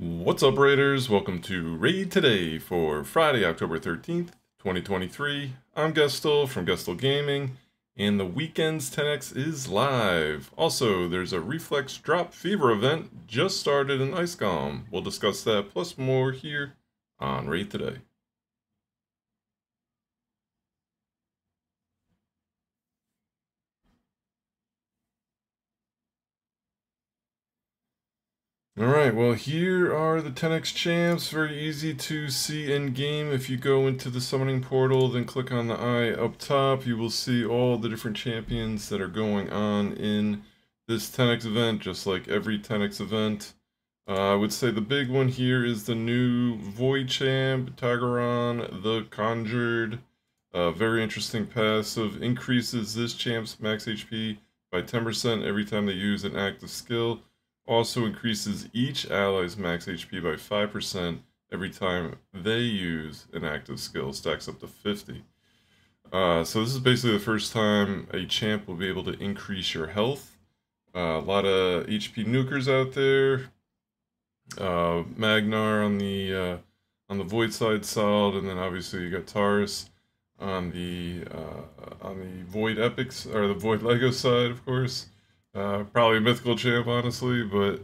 What's up, Raiders? Welcome to Raid Today for Friday, October 13th, 2023. I'm Gestel from Gestel Gaming, and the weekend's 10x is live. Also, there's a Reflex Drop Fever event just started in Icecom. We'll discuss that plus more here on Raid Today. Alright, well here are the 10x champs. Very easy to see in game. If you go into the summoning portal, then click on the eye up top, you will see all the different champions that are going on in this 10x event, just like every 10x event. I would say the big one here is the new Void champ, Tagaron the Conjured. Very interesting passive. Increases this champ's max HP by 10% every time they use an active skill. Also increases each ally's max HP by 5% every time they use an active skill, stacks up to 50. So this is basically the first time a champ will be able to increase your health. A lot of HP nukers out there. Magnar on the Void side solid, and then obviously you got Taurus on the Void Epics, or the Void Lego side, of course. Probably a mythical champ, honestly, but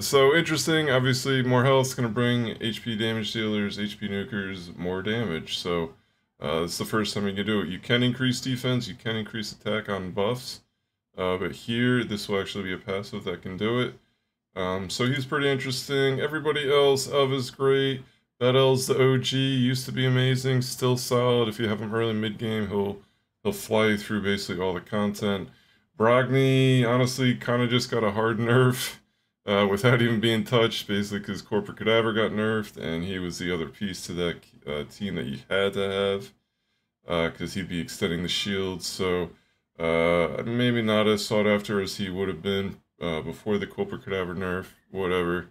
so interesting. Obviously, more health is going to bring HP damage dealers, HP nukers, more damage. So it's the first time you can do it. You can increase defense, you can increase attack on buffs, but here this will actually be a passive that can do it. So he's pretty interesting. Everybody else, Of is great. Bedel's the OG, used to be amazing, still solid. If you have him early mid game, he'll fly through basically all the content. Brogni, honestly, kind of just got a hard nerf without even being touched, basically because Corporate Cadaver got nerfed, and he was the other piece to that team that you had to have, because he'd be extending the shield, so maybe not as sought after as he would have been before the Corporate Cadaver nerf, whatever.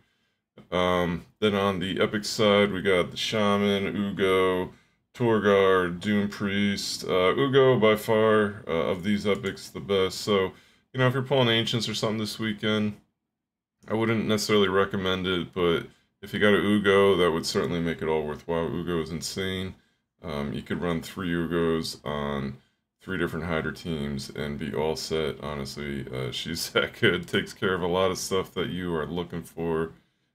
Then on the Epic side, we got the Shaman, Ugo, Torgard, Doom Priest, Ugo by far of these epics the best. So, you know, if you're pulling Ancients or something this weekend, I wouldn't necessarily recommend it, but if you got a Ugo, that would certainly make it all worthwhile. Ugo is insane. You could run 3 Ugos on 3 different Hydra teams and be all set, honestly. She's that good, takes care of a lot of stuff that you are looking for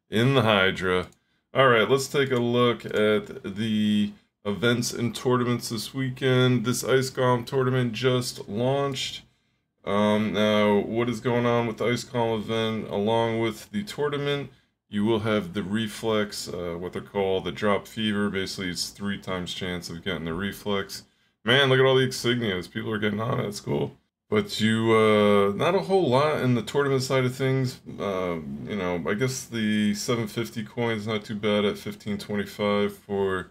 in the Hydra. Alright, let's take a look at the events and tournaments this weekend. This Icecom tournament just launched. Now, what is going on with the Icecom event? Along with the tournament, you will have the Reflex, what they're called, the Drop Fever. Basically, it's 3 times chance of getting the Reflex. Man, look at all the insignias. People are getting on it. It's cool. But you, not a whole lot in the tournament side of things. You know, I guess the 750 coin is not too bad at 1525 for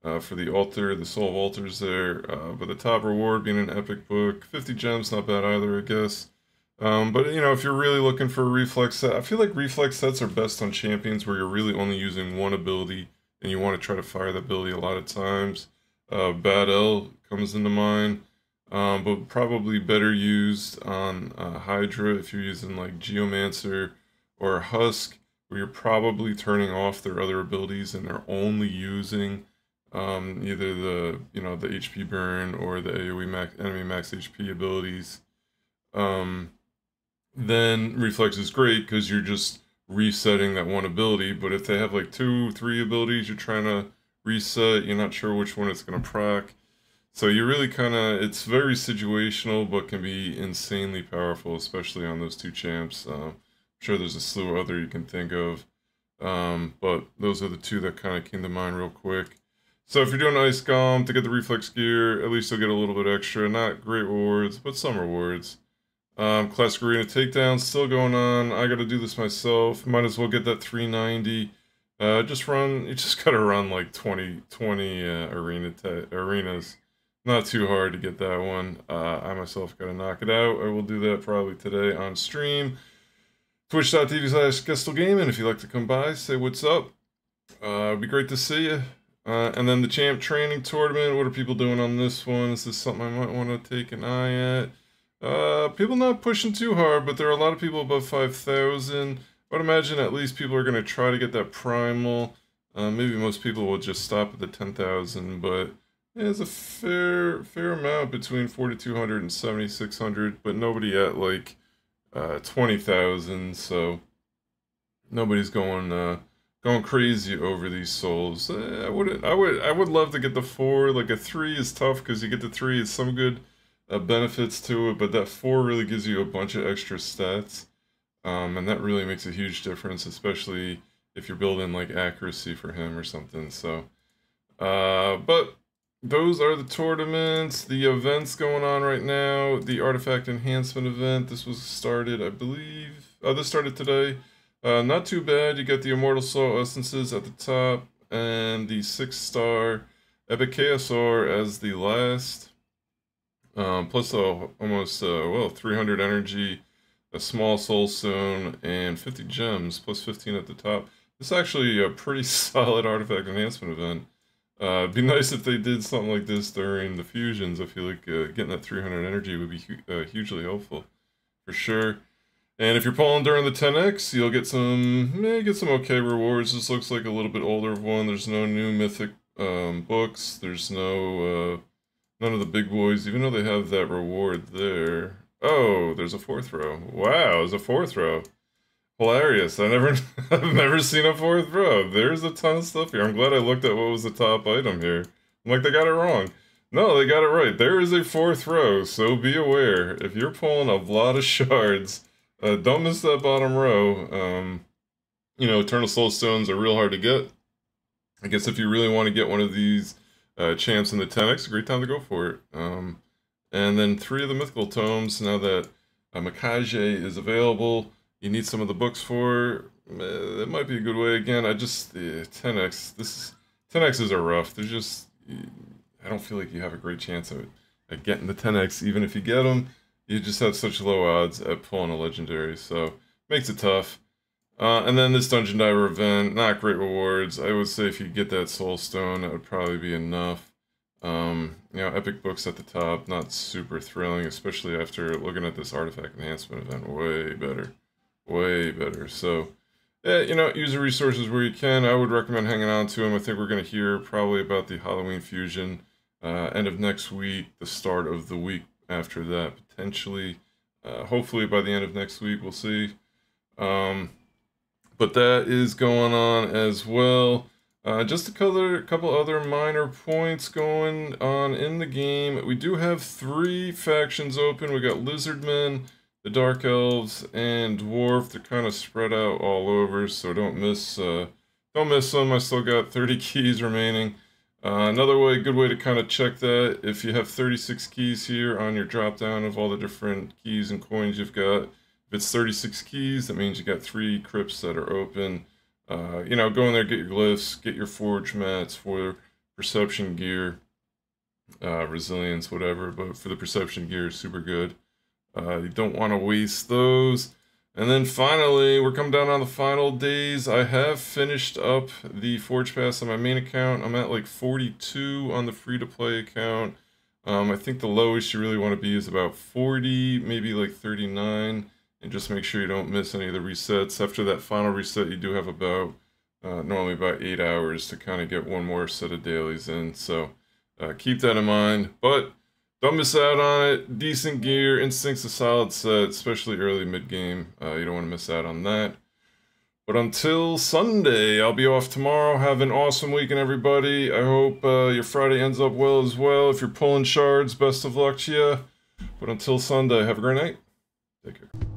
the altar, the Soul of Altars there, but the top reward being an epic book, 50 gems, not bad either, I guess. But, you know, if you're really looking for a reflex set, I feel like reflex sets are best on champions where you're really only using one ability and you want to try to fire the ability a lot of times. Bad L comes into mind, but probably better used on Hydra if you're using like Geomancer or Husk, where you're probably turning off their other abilities and they're only using either the the HP burn or the AoE enemy max HP abilities. Then Reflex is great because you're just resetting that one ability. But if they have like 2, 3 abilities you're trying to reset, you're not sure which one it's gonna proc. So you really it's very situational, but can be insanely powerful, especially on those 2 champs. I'm sure there's a slew of other you can think of, but those are the 2 that kind of came to mind real quick. So if you're doing Icecom to get the Reflex gear, at least you'll get a little bit extra. Not great rewards, but some rewards. Classic Arena Takedown still going on. I gotta do this myself. Might as well get that 390. You just gotta run like 20 arenas. Not too hard to get that one. I myself gotta knock it out. I will do that probably today on stream. Twitch.tv/GestelGaming. If you'd like to come by, say what's up. It'd be great to see you. And then the champ training tournament, what are people doing on this one? Is this something I might want to take an eye at? People not pushing too hard, but there are a lot of people above 5,000. I would imagine at least people are going to try to get that primal. Maybe most people will just stop at the 10,000, but yeah, it's a fair amount between 4,200 and 7,600, but nobody at like 20,000, so nobody's going crazy over these souls. I would love to get the 4. Like a 3 is tough because you get the 3, it's some good benefits to it, but that 4 really gives you a bunch of extra stats, and that really makes a huge difference, especially if you're building like accuracy for him or something. So, but those are the tournaments, the events going on right now. The artifact enhancement event, this was started, I believe, this started today. Not too bad. You got the Immortal Soul Essences at the top, and the 6-star Epic Chaosaur as the last. Plus almost, well, 300 energy, a small soul stone, and 50 gems, plus 15 at the top. This is actually a pretty solid artifact enhancement event. It'd be nice if they did something like this during the fusions. I feel like getting that 300 energy would be hugely helpful, for sure. And if you're pulling during the 10x, you'll get some okay rewards. This looks like a little bit older one. There's no new mythic books. There's no none of the big boys, even though they have that reward there. Oh, there's a 4th row. Wow, there's a 4th row. Hilarious. I've never seen a 4th row. There's a ton of stuff here. I'm glad I looked at what was the top item here. I'm like, they got it wrong. No, they got it right. There is a 4th row, so be aware. If you're pulling a lot of shards, don't miss that bottom row. You know, Eternal Soul Stones are real hard to get. I guess if you really want to get one of these champs in the 10x, a great time to go for it. And then 3 of the mythical tomes, now that Makaje is available, you need some of the books for. That might be a good way. Again, 10x, 10x's are rough. They're just, I don't feel like you have a great chance at getting the 10x, even if you get them. You just have such low odds at pulling a legendary, so makes it tough. And then this Dungeon Diver event, not great rewards. I would say if you get that Soul Stone, that would probably be enough. You know, epic books at the top, not super thrilling, especially after looking at this artifact enhancement event. Way better. Way better. So, yeah, you know, use the resources where you can. I would recommend hanging on to them. I think we're going to hear probably about the Halloween Fusion end of next week, the start of the week after that, potentially. Hopefully by the end of next week, we'll see. But that is going on as well. Just a couple other minor points going on in the game. We do have 3 factions open. We got Lizardmen, the Dark Elves, and Dwarf. They're kind of spread out all over, so don't miss them. I still got 30 keys remaining. Another good way to kind of check that, if you have 36 keys here on your drop down of all the different keys and coins you've got, if it's 36 keys, that means you got 3 crypts that are open. You know, go in there, get your glyphs, get your forge mats for perception gear, resilience, whatever, but for the perception gear, super good. You don't want to waste those. And then finally, we're coming down on the final days. I have finished up the Forge Pass on my main account. I'm at like 42 on the free-to-play account. I think the lowest you really want to be is about 40, maybe like 39. And just make sure you don't miss any of the resets. After that final reset, you do have about, normally about 8 hours to kind of get one more set of dailies in. So keep that in mind. But don't miss out on it. Decent gear. Instinct's a solid set, especially early mid-game. You don't want to miss out on that. But until Sunday, I'll be off tomorrow. Have an awesome weekend, everybody. I hope your Friday ends up well as well. If you're pulling shards, best of luck to you. But until Sunday, have a great night. Take care.